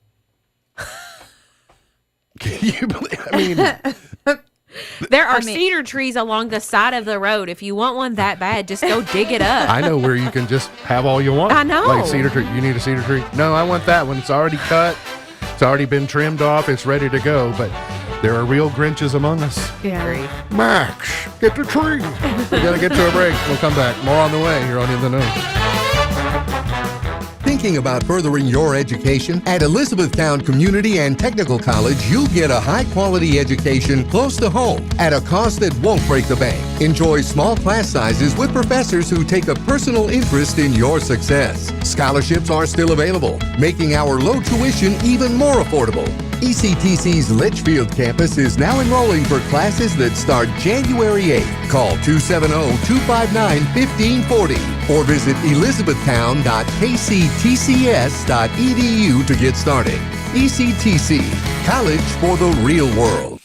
Can you believe? I mean, there are cedar trees along the side of the road. If you want one that bad, just go dig it up. I know where you can just have all you want. I know. Like cedar tree. You need a cedar tree? No, I want that one. It's already cut. It's already been trimmed off. It's ready to go. But there are real Grinches among us. Yeah. Max, get the tree. We're going to get to a break. We'll come back. More on the way here on In the Know. Think thinking about furthering your education? At Elizabethtown Community and Technical College, you'll get a high-quality education close to home at a cost that won't break the bank. Enjoy small class sizes with professors who take a personal interest in your success. Scholarships are still available, making our low tuition even more affordable. ECTC's Litchfield campus is now enrolling for classes that start January 8th. Call 270-259-1540 or visit elizabethtown.kctcs.edu to get started. ECTC, college for the real world.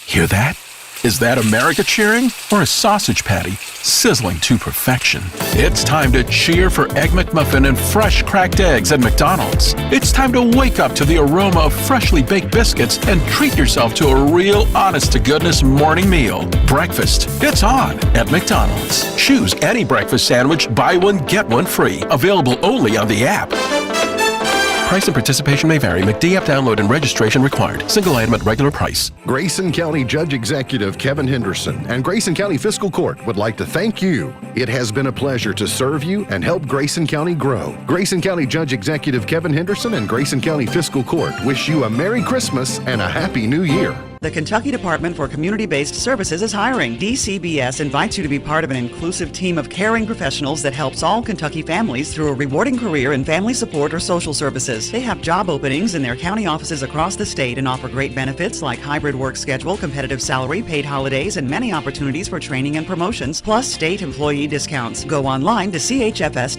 Hear that? Is that America cheering or a sausage patty sizzling to perfection? It's time to cheer for Egg McMuffin and fresh cracked eggs at McDonald's. It's time to wake up to the aroma of freshly baked biscuits and treat yourself to a real honest-to-goodness morning meal. Breakfast, it's on at McDonald's. Choose any breakfast sandwich, buy one, get one free. Available only on the app. Price and participation may vary. McD app download and registration required. Single item at regular price. Grayson County Judge Executive Kevin Henderson and Grayson County Fiscal Court would like to thank you. It has been a pleasure to serve you and help Grayson County grow. Grayson County Judge Executive Kevin Henderson and Grayson County Fiscal Court wish you a Merry Christmas and a Happy New Year. The Kentucky Department for Community-Based Services is hiring. DCBS invites you to be part of an inclusive team of caring professionals that helps all Kentucky families through a rewarding career in family support or social services. They have job openings in their county offices across the state and offer great benefits like hybrid work schedule, competitive salary, paid holidays, and many opportunities for training and promotions, plus state employee discounts. Go online to chfs.ky.gov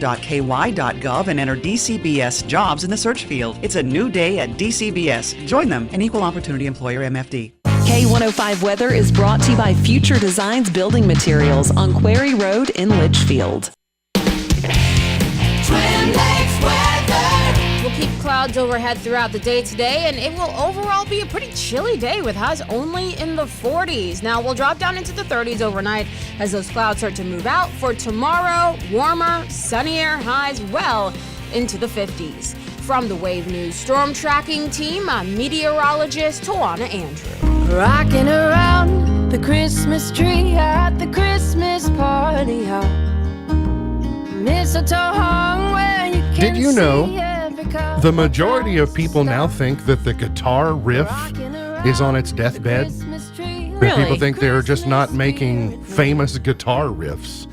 and enter DCBS jobs in the search field. It's a new day at DCBS. Join them, an equal opportunity employer MFD. K105 Weather is brought to you by Future Designs Building Materials on Quarry Road in Litchfield. We'll keep clouds overhead throughout the day today, and it will overall be a pretty chilly day with highs only in the 40s. Now, we'll drop down into the 30s overnight as those clouds start to move out. For tomorrow, warmer, sunnier highs well into the 50s. From the Wave News Storm Tracking Team, I'm meteorologist Tawana Andrew. Rocking around the Christmas tree at the Christmas party hop. Mistletoe hung where you can Did you know see every color. the majority of people now think that the guitar riff is on its deathbed? That people think they're just not making famous guitar riffs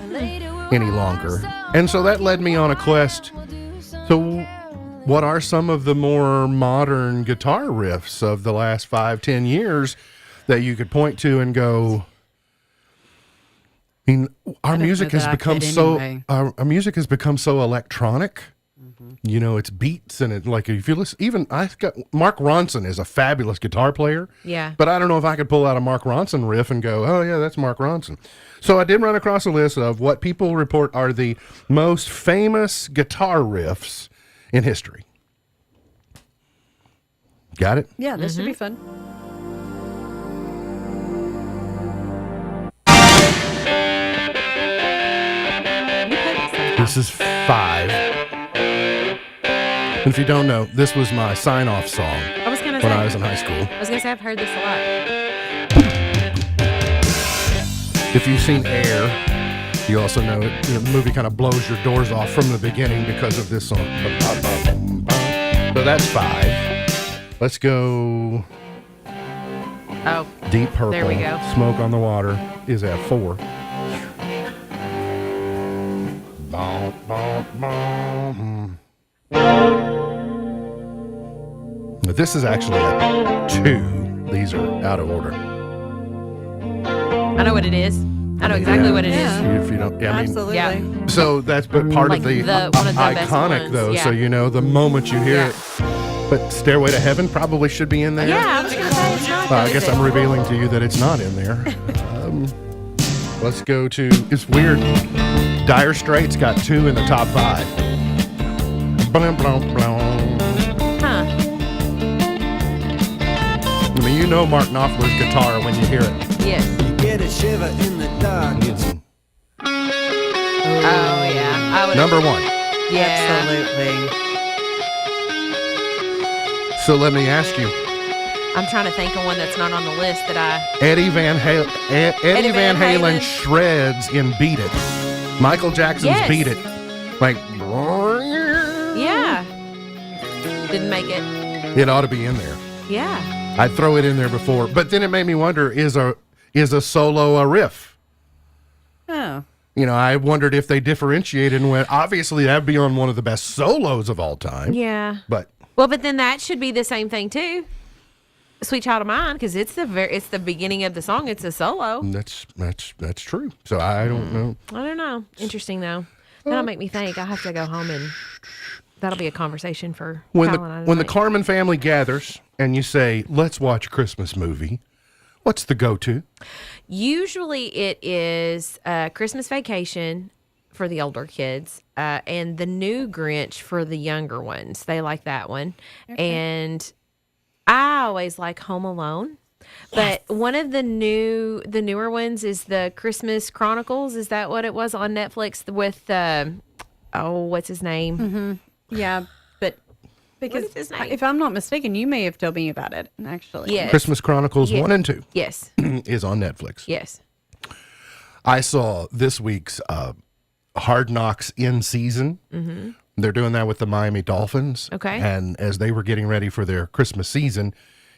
any longer. And so that led me on a quest. So what are some of the more modern guitar riffs of the last 5-10 years that you could point to and go, I mean, our music has become our music has become so electronic. You know, it's beats and it, like, if you listen, even Mark Ronson is a fabulous guitar player. Yeah. But I don't know if I could pull out a Mark Ronson riff and go, oh yeah, that's Mark Ronson. So I did run across a list of what people report are the most famous guitar riffs in history. Got it? Yeah, this should be fun. This is 5. And if you don't know, this was my sign-off song I was gonna when say, I was in high school. I was going to say, I've heard this a lot. If you've seen Air, you also know it. The movie kind of blows your doors off from the beginning because of this song. So that's 5. Let's go. Oh, Deep Purple. there we go. Smoke on the Water is at 4. This is actually at 2. These are out of order. I know what it is. I know exactly what it is. If you don't, I mean, Yeah. so that's but part Like of the, one of the best iconic ones, though. yeah. So you know the moment you hear it. But Stairway to Heaven probably should be in there. Yeah, I was going to say it's not. I guess I'm revealing to you that it's not in there. Let's go to, it's weird. Dire Straits got 2 in the top 5. Blum, blum, blum. Huh. I mean, you know Mark Knopfler's guitar when you hear it. Yes. You get a shiver in the dark. Oh, yeah. I would. Number 1. Yeah. Absolutely. So let me ask you, I'm trying to think of one that's not on the list that I. Eddie Van Halen Halen. shreds in Beat It. Michael Jackson's Yes. Beat It. Like, Yeah. Didn't make it. It ought to be in there. Yeah. I'd throw it in there before, but then it made me wonder: is a solo a riff? Oh. I wondered if they differentiated and went, obviously that'd be on one of the best solos of all time. Yeah. But then that should be the same thing too. Sweet Child of Mine, because it's the beginning of the song. It's a solo. That's true. So I don't know. I don't know. Interesting though. That'll make me think. I'll have to go home and that'll be a conversation for When Kyle and I the tonight. Carmen family gathers and you say, let's watch a Christmas movie, what's the go-to? Usually it is Christmas Vacation for the older kids and the new Grinch for the younger ones. They like that one. Okay. And I always like Home Alone. But one of the newer ones is the Christmas Chronicles. Is that what it was on Netflix with what's his name? Mm-hmm. Yeah, but because What is his name? if I'm not mistaken, you may have told me about it actually. Yes. Christmas Chronicles 1 and 2. Yes. is on Netflix. Yes. I saw this week's Hard Knocks in season. Mm-hmm. They're doing that with the Miami Dolphins. Okay. And as they were getting ready for their Christmas season,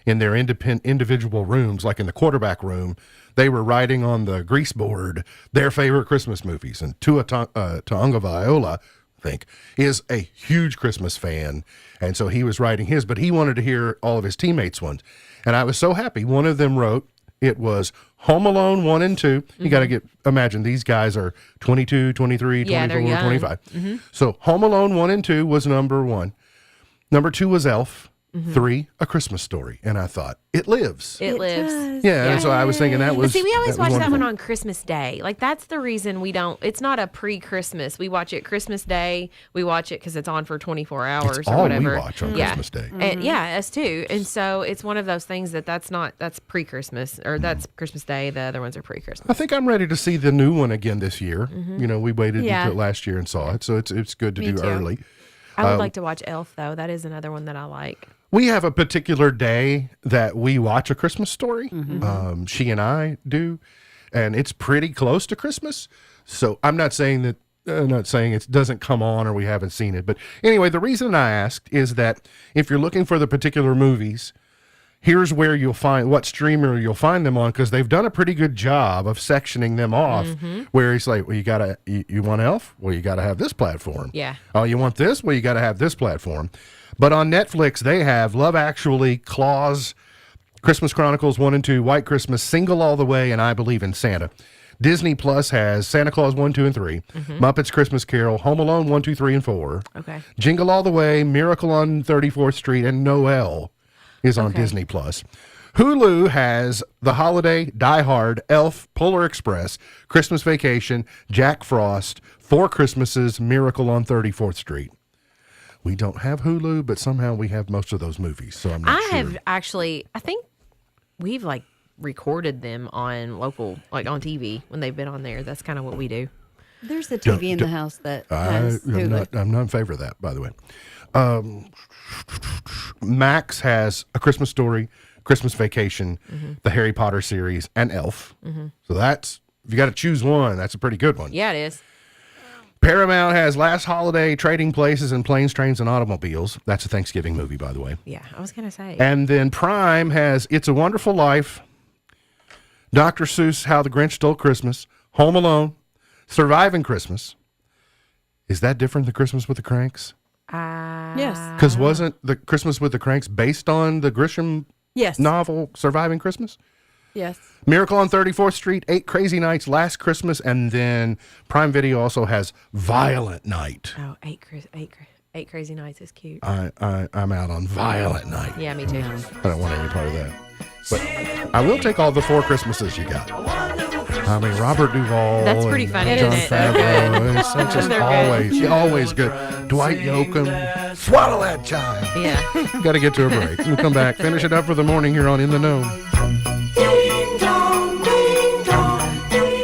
in their individual rooms, like in the quarterback room, they were writing on the grease board their favorite Christmas movies. And Tua Tagovailoa, I think, is a huge Christmas fan. And so he was writing his, but he wanted to hear all of his teammates' ones. And I was so happy. One of them wrote, it was Home Alone 1 and 2. You got to imagine these guys are 22, 23, Yeah, they're 24, young. 25. Mm-hmm. So Home Alone 1 and 2 was number 1. Number 2 was Elf. Mm-hmm. 3, A Christmas Story. And I thought, it lives. It lives. does. Yeah, and so I was thinking that was. But see, we always was watch that one wonderful. on Christmas Day. Like, that's the reason we don't, it's not a pre-Christmas. We watch it Christmas Day. We watch it because it's on for 24 hours It's or all whatever. we watch on Christmas Day. And yeah, us too. And so it's one of those things that's pre-Christmas, or that's Christmas Day. The other ones are pre-Christmas. I think I'm ready to see the new one again this year. Mhm. We waited Yeah. until last year and saw it, so it's good to Me do too. early. I would like to watch Elf, though. That is another one that I like. We have a particular day that we watch A Christmas Story. Mm-hmm. She and I do, and it's pretty close to Christmas. So I'm not saying that. Not saying it doesn't come on or we haven't seen it, but anyway, the reason I asked is that if you're looking for the particular movies, here's where you'll find what streamer you'll find them on, because they've done a pretty good job of sectioning them off. Where it's like, well, you want Elf? Well, you gotta have this platform. Yeah. Oh, you want this? Well, you gotta have this platform. But on Netflix, they have Love Actually, Claus, Christmas Chronicles 1 and 2, White Christmas, Single All the Way, and I Believe in Santa. Disney Plus has Santa Claus 1, 2, and 3, Muppets Christmas Carol, Home Alone 1, 2, 3, and 4, Okay. Jingle All the Way, Miracle on 34th Street, and Noel is on Disney Plus. Hulu has The Holiday, Die Hard, Elf, Polar Express, Christmas Vacation, Jack Frost, Four Christmases, Miracle on 34th Street. We don't have Hulu, but somehow we have most of those movies, so I'm not sure. I think we've recorded them on local, on TV when they've been on there. That's kind of what we do. There's a TV in the house that has Hulu. I'm not in favor of that, by the way. Max has A Christmas Story, Christmas Vacation, the Harry Potter series, and Elf. So that's, if you got to choose one, that's a pretty good one. Yeah, it is. Paramount has Last Holiday, Trading Places, and Planes, Trains, and Automobiles. That's a Thanksgiving movie, by the way. Yeah, I was going to say. And then Prime has It's a Wonderful Life, Dr. Seuss, How the Grinch Stole Christmas, Home Alone, Surviving Christmas. Is that different than Christmas with the Cranks? Yes. Because wasn't the Christmas with the Cranks based on the Grisham novel Surviving Christmas? Yes. Miracle on 34th Street, 8 Crazy Nights, Last Christmas, and then Prime Video also has Violent Night. Oh, eight Crazy Nights is cute. I'm out on Violent Night. Yeah, me too. I don't want any part of that. But I will take all the 4 Christmases you got. I mean, Robert Duvall. That's pretty and funny, John isn't it? They're Favreau. good. It's just They're always good. Dwight Yoakam. Swallow that child. Yeah. Got to get to a break. We'll come back, finish it up for the morning here on In the Know.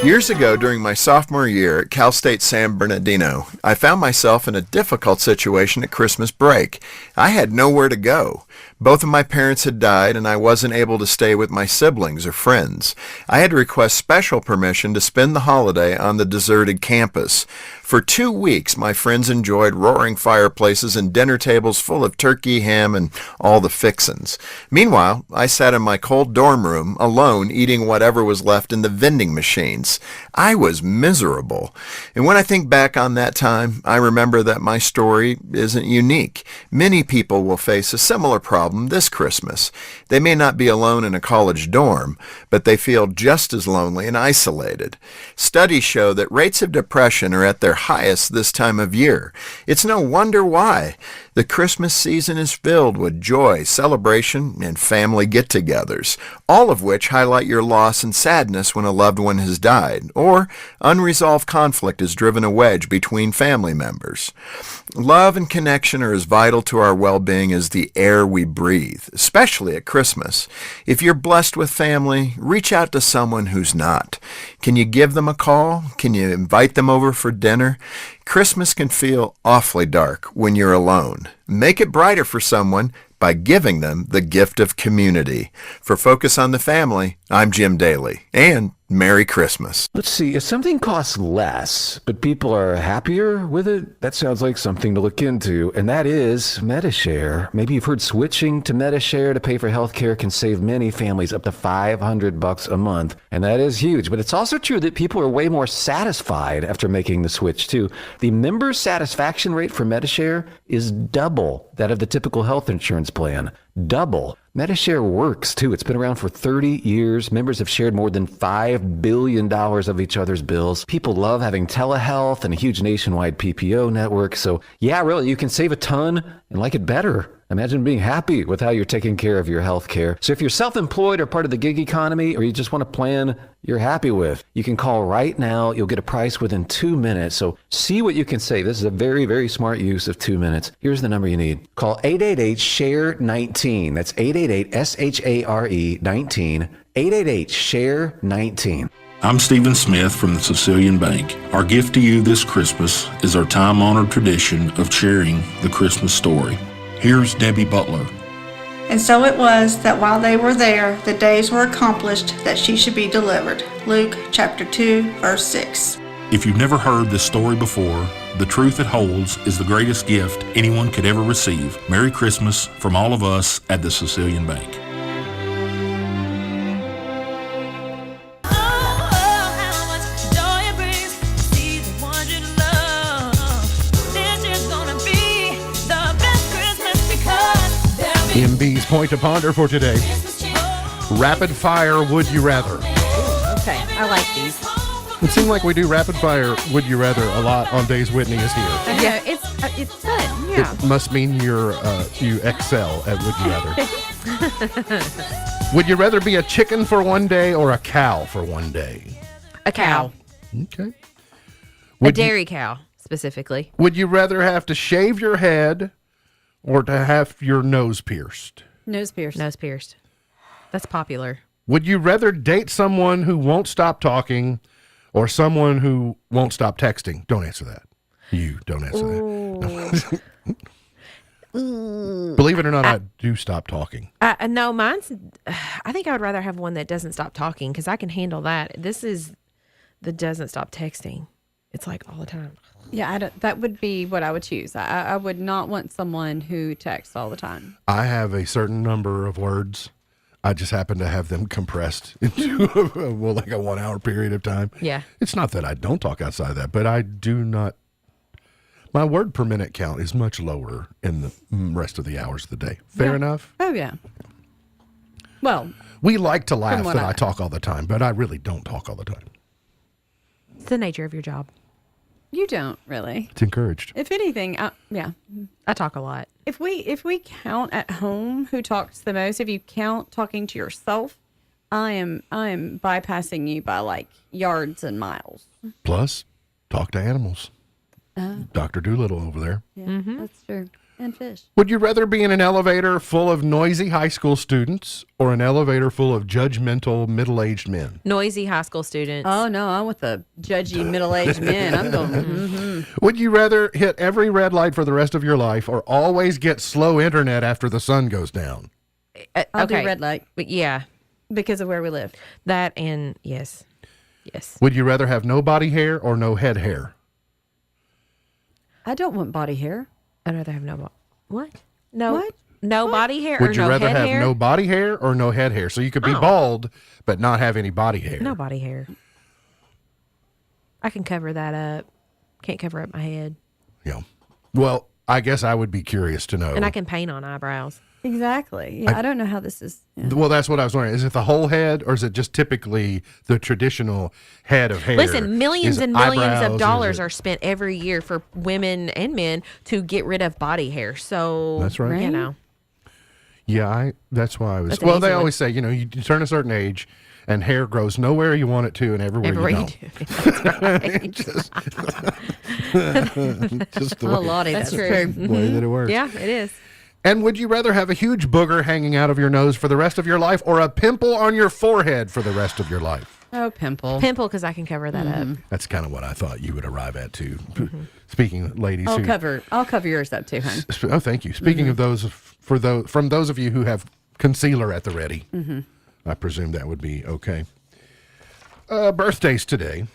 Years ago, during my sophomore year at Cal State San Bernardino, I found myself in a difficult situation at Christmas break. I had nowhere to go. Both of my parents had died, and I wasn't able to stay with my siblings or friends. I had to request special permission to spend the holiday on the deserted campus. For 2 weeks, my friends enjoyed roaring fireplaces and dinner tables full of turkey, ham, and all the fixins. Meanwhile, I sat in my cold dorm room, alone, eating whatever was left in the vending machines. I was miserable. And when I think back on that time, I remember that my story isn't unique. Many people will face a similar problem this Christmas. They may not be alone in a college dorm, but they feel just as lonely and isolated. Studies show that rates of depression are at their highest this time of year. It's no wonder why. The Christmas season is filled with joy, celebration, and family get-togethers, all of which highlight your loss and sadness when a loved one has died, or unresolved conflict has driven a wedge between family members. Love and connection are as vital to our well-being as the air we breathe, especially at Christmas. If you're blessed with family, reach out to someone who's not. Can you give them a call? Can you invite them over for dinner? Christmas can feel awfully dark when you're alone. Make it brighter for someone by giving them the gift of community. For Focus on the Family, I'm Jim Daly, and Merry Christmas. Let's see, if something costs less, but people are happier with it, that sounds like something to look into, and that is Medi-Share. Maybe you've heard switching to Medi-Share to pay for healthcare can save many families up to $500 a month, and that is huge. But it's also true that people are way more satisfied after making the switch, too. The member satisfaction rate for Medi-Share is double that of the typical health insurance plan. Double. Medi-Share works, too. It's been around for 30 years. Members have shared more than $5 billion of each other's bills. People love having telehealth and a huge nationwide PPO network. So, yeah, really, you can save a ton and like it better. Imagine being happy with how you're taking care of your health care. So if you're self-employed or part of the gig economy, or you just want a plan you're happy with, you can call right now. You'll get a price within 2 minutes. So see what you can save. This is a very, very smart use of 2 minutes. Here's the number you need. Call 888-SHARE-19. That's 888-SHARE-19. 888-SHARE-19. I'm Stephen Smith from the Sicilian Bank. Our gift to you this Christmas is our time-honored tradition of sharing the Christmas story. Here's Debbie Butler. And so it was that while they were there, the days were accomplished that she should be delivered. Luke chapter 2, verse 6. If you've never heard this story before, the truth it holds is the greatest gift anyone could ever receive. Merry Christmas from all of us at the Sicilian Bank. MB's Point to Ponder for today. Rapid fire would you rather? Okay, I like these. It seemed like we do rapid fire would you rather a lot on days Whitney is here. Yeah, it's fun. Yeah. It must mean you excel at would you rather. Would you rather be a chicken for one day or a cow for one day? A cow. Okay. A dairy cow, specifically. Would you rather have to shave your head or to have your nose pierced? Nose pierced. Nose pierced. That's popular. Would you rather date someone who won't stop talking or someone who won't stop texting? Don't answer that. You don't answer that. Believe it or not, I do stop talking. No, mine's. I think I would rather have one that doesn't stop talking because I can handle that. This is the doesn't stop texting. It's like all the time. Yeah, that would be what I would choose. I would not want someone who texts all the time. I have a certain number of words. I just happen to have them compressed into like a 1 hour period of time. Yeah. It's not that I don't talk outside of that, but I do not. My word per minute count is much lower in the rest of the hours of the day. Fair enough? Oh, yeah. Well, we like to laugh that I talk all the time, but I really don't talk all the time. It's the nature of your job. You don't really. It's encouraged. If anything, yeah. I talk a lot. If we count at home who talks the most, if you count talking to yourself, I am bypassing you by like yards and miles. Plus, talk to animals. Dr. Doolittle over there. Yeah, that's true. And fish. Would you rather be in an elevator full of noisy high school students or an elevator full of judgmental middle-aged men? Noisy high school students. Oh, no, I'm with the judgy middle-aged men. I'm going, Would you rather hit every red light for the rest of your life or always get slow internet after the sun goes down? I'll do red light. But yeah. Because of where we live. That and yes. Would you rather have no body hair or no head hair? I don't want body hair. I'd rather have what? No. What? No body hair Would or you no rather head have hair? no body hair or no head hair? So you could be Oh. bald but not have any body hair. No body hair. I can cover that up. Can't cover up my head. Yeah. Well, I guess I would be curious to know. And I can paint on eyebrows. Exactly. Yeah, I don't know how this is. Well, that's what I was wondering. Is it the whole head, or is it just typically the traditional head of hair? Listen, millions Is it and millions eyebrows? of Is dollars it- are spent every year for women and men to get rid of body hair. So That's right. You know, Yeah, that's why I was. That's an Well, easy they one. always say, you turn a certain age, and hair grows nowhere you want it to, and everywhere you don't. Just the Oh, way, Lottie, that's true. the way that it works. Yeah, it is. And would you rather have a huge booger hanging out of your nose for the rest of your life, or a pimple on your forehead for the rest of your life? Oh, pimple. Pimple, because I can cover that up. That's kind of what I thought you would arrive at too. Speaking of ladies, I'll who, cover yours up too, hon. Oh, thank you. Speaking of those, from those of you who have concealer at the ready, I presume that would be okay. Birthdays today.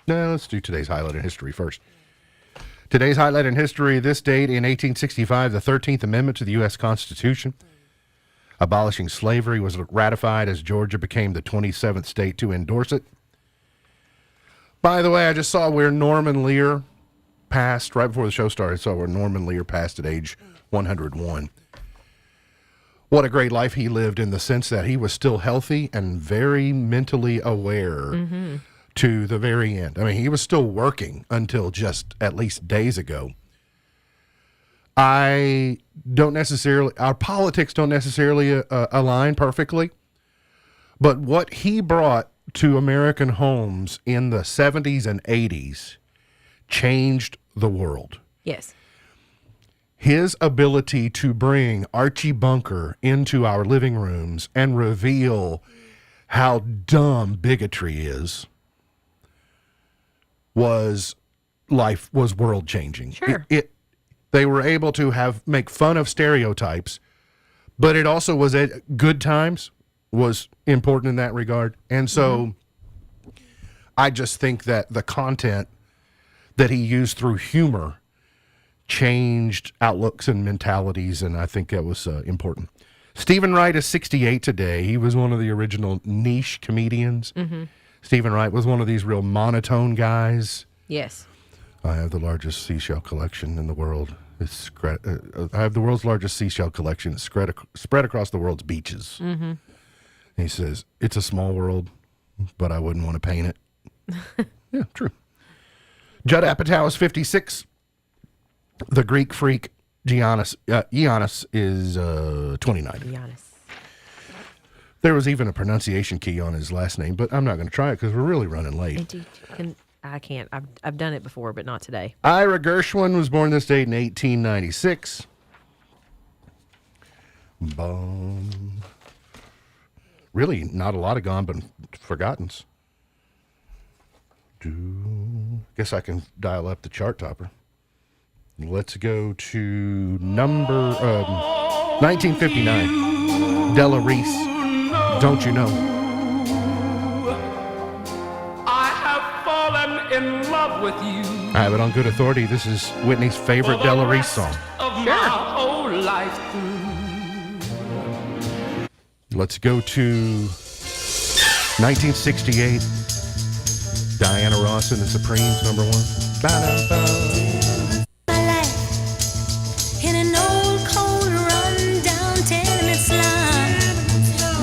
No, let's do today's highlight in history first. Today's highlight in history, this date in 1865, the 13th Amendment to the U.S. Constitution, abolishing slavery, was ratified as Georgia became the 27th state to endorse it. By the way, I just saw where Norman Lear passed, right before the show started, I saw where Norman Lear passed at age 101. What a great life he lived, in the sense that he was still healthy and very mentally aware to the very end. I mean, he was still working until just at least days ago. Our politics don't necessarily align perfectly, but what he brought to American homes in the 70s and 80s changed the world. Yes. His ability to bring Archie Bunker into our living rooms and reveal how dumb bigotry is was world changing. Sure. They were able to make fun of stereotypes, but it also was at good times, was important in that regard. And so I just think that the content that he used through humor changed outlooks and mentalities, and I think that was important. Stephen Wright is 68 today. He was one of the original niche comedians. Stephen Wright was one of these real monotone guys. Yes. I have the largest seashell collection in the world. I have the world's largest seashell collection. It's spread across the world's beaches. He says, it's a small world, but I wouldn't want to paint it. Yeah, true. Judd Apatow is 56. The Greek freak Giannis is 29. Giannis. There was even a pronunciation key on his last name, but I'm not going to try it because we're really running late. I can't. I've done it before, but not today. Ira Gershwin was born this date in 1896. Really, not a lot of gone, but forgottens. Guess I can dial up the chart topper. Let's go to number 1959. Della Reese. Don't you know? I have fallen in love with you. I have it on good authority. This is Whitney's favorite Della Reese song. Of my whole life through. Let's go to 1968. Diana Ross and the Supremes, number one. Ba-da-ba. In an old, cold, run-down tenement slum.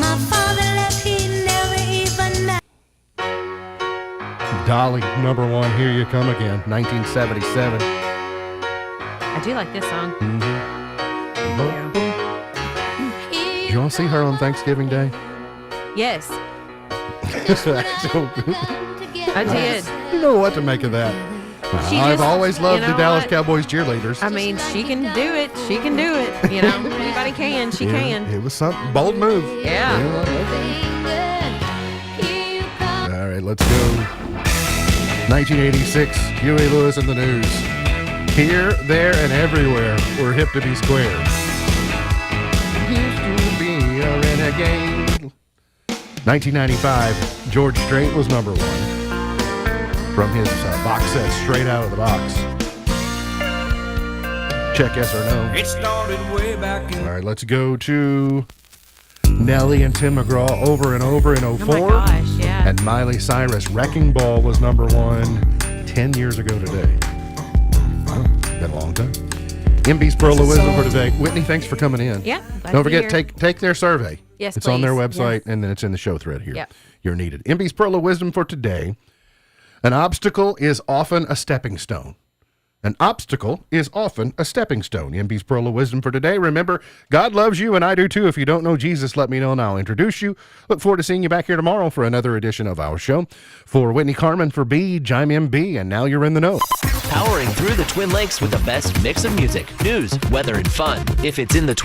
My father left, he never even met. Dolly, number one. Here you come again. 1977. I do like this song. Did you all see her on Thanksgiving Day? Yes, I did. I don't know what to make of that. She I've just- always loved you the know Dallas what? Cowboys cheerleaders. I mean, she can do it. She can do it. You know, anybody can. She Yeah, can. It was some bold move. Yeah. All right, let's go. 1986, Huey Lewis and the News. Here, there, and everywhere, we're hip to be square. Used to be a renegade. 1995, George Strait was number one from his box set Straight Out of the Box. Check yes or no. It started way back in. All right, let's go to Nelly and Tim McGraw Over and Over in 04. Oh my gosh, yeah. And Miley Cyrus Wrecking Ball was number 1 10 years ago today. Oh, been a long time. MB's Pearl of Wisdom for today. Whitney, thanks for coming in. Yeah, glad Don't to be forget, here. take their survey. Yes, It's on their please. website, Yes. and then it's in the show thread here. Yep. You're needed. MB's Pearl of Wisdom for today. An obstacle is often a stepping stone. An obstacle is often a stepping stone. MB's Pearl of Wisdom for today. Remember, God loves you, and I do too. If you don't know Jesus, let me know, and I'll introduce you. Look forward to seeing you back here tomorrow for another edition of our show. For Whitney Carmen, for Beej, I'm MB, and now you're in the know. Powering through the Twin Lakes with the best mix of music, news, weather, and fun. If it's in the Twin